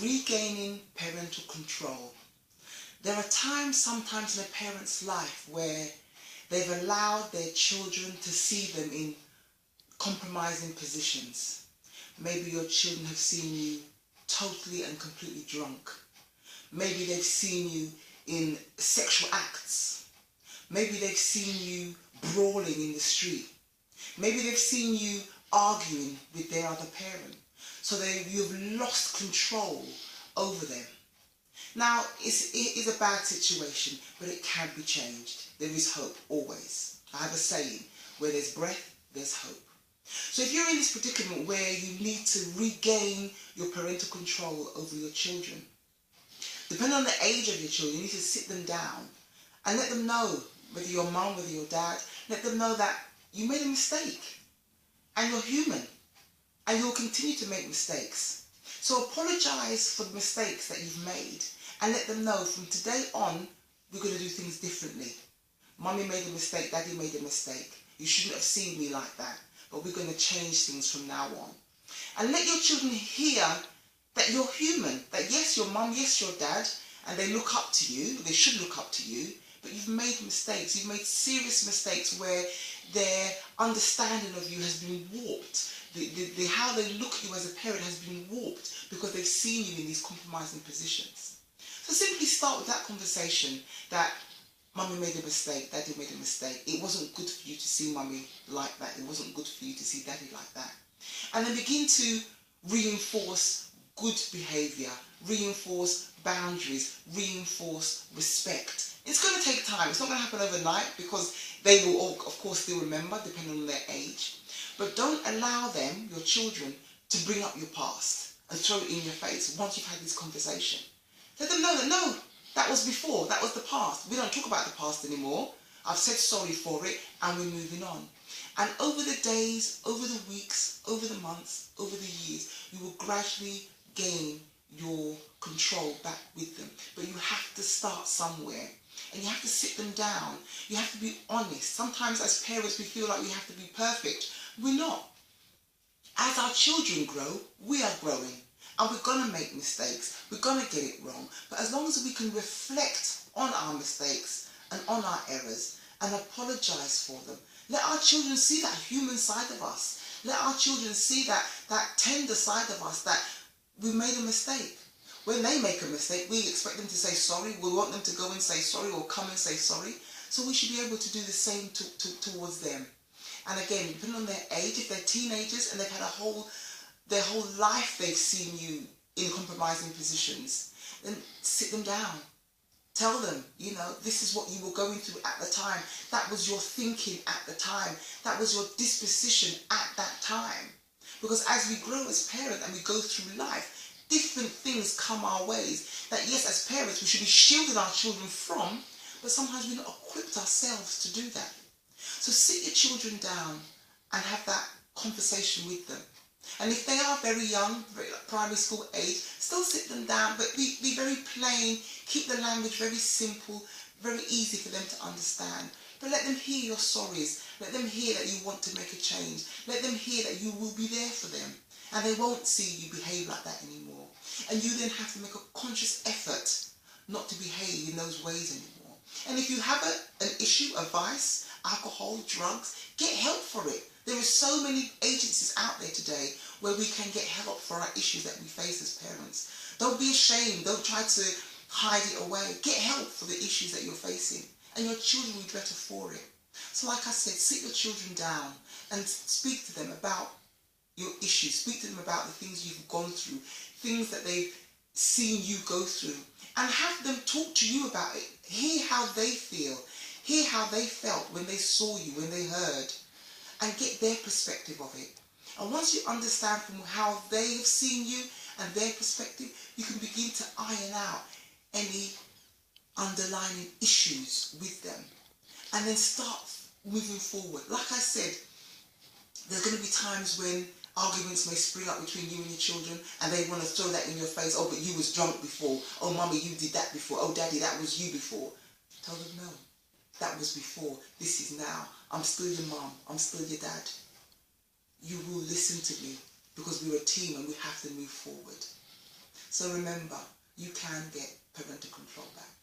regaining parental control. There are times sometimes in a parent's life where they've allowed their children to see them in compromising positions. Maybe your children have seen you totally and completely drunk. Maybe they've seen you in sexual acts. Maybe they've seen you brawling in the street. Maybe they've seen you arguing with their other parent. So you've lost control over them. Now, it is a bad situation, but it can be changed. There is hope, always. I have a saying, where there's breath, there's hope. So if you're in this predicament where you need to regain your parental control over your children, depending on the age of your children, you need to sit them down and let them know, whether your mum, whether your dad, let them know that you made a mistake and you're human and you'll continue to make mistakes. So apologize for the mistakes that you've made and let them know from today on, we're going to do things differently. Mummy made a mistake, Daddy made a mistake. You shouldn't have seen me like that, but we're going to change things from now on. And let your children hear that you're human, that yes, your mum, yes, your dad, and they look up to you, they should look up to you, but you've made mistakes. You've made serious mistakes where their understanding of you has been warped. How they look at you as a parent has been warped because they've seen you in these compromising positions. So simply start with that conversation that Mummy made a mistake, Daddy made a mistake. It wasn't good for you to see Mummy like that. It wasn't good for you to see Daddy like that. And then begin to reinforce good behaviour, reinforce boundaries, reinforce respect. It's going to take time. It's not going to happen overnight because they will all, of course, still remember depending on their age. But don't allow them, your children, to bring up your past and throw it in your face once you've had this conversation. Let them know that no, that was before, that was the past. We don't talk about the past anymore. I've said sorry for it and we're moving on. And over the days, over the weeks, over the months, over the years, you will gradually gain your control back with them. But you have to start somewhere. And you have to sit them down. You have to be honest. Sometimes as parents we feel like we have to be perfect. We're not. As our children grow, we are growing. And we're going to make mistakes. We're going to get it wrong. But as long as we can reflect on our mistakes and on our errors and apologise for them, let our children see that human side of us. Let our children see that tender side of us, that we made a mistake. When they make a mistake, we expect them to say sorry. We want them to go and say sorry or come and say sorry. So we should be able to do the same towards them. And again, depending on their age, if they're teenagers and they've had their whole life they've seen you in compromising positions, then sit them down. Tell them, you know, this is what you were going through at the time. That was your thinking at the time. That was your disposition at that time. Because as we grow as parents and we go through life, different things come our ways that, yes, as parents, we should be shielding our children from, but sometimes we're not equipped ourselves to do that. So sit your children down and have that conversation with them. And if they are very young, primary school age, still sit them down, but be very plain, keep the language very simple, very easy for them to understand. But let them hear your sorries. Let them hear that you want to make a change. Let them hear that you will be there for them. And they won't see you behave like that anymore. And you then have to make a conscious effort not to behave in those ways anymore. And if you have an issue, a vice, alcohol, drugs, get help for it. There are so many agencies out there today where we can get help for our issues that we face as parents. Don't be ashamed. Don't try to hide it away. Get help for the issues that you're facing. And your children will be better for it. So like I said, sit your children down and speak to them about your issues. Speak to them about the things you've gone through, things that they've seen you go through. And have them talk to you about it. Hear how they feel. Hear how they felt when they saw you, when they heard. And get their perspective of it. And once you understand from how they have seen you and their perspective, you can begin to iron out any underlying issues with them. And then start moving forward. Like I said, there's going to be times when arguments may spring up between you and your children and they want to throw that in your face. Oh, but you was drunk before. Oh, mummy, you did that before. Oh, daddy, that was you before. Tell them no. That was before. This is now. I'm still your mum. I'm still your dad. You will listen to me because we're a team and we have to move forward. So So remember, you can get parental control back.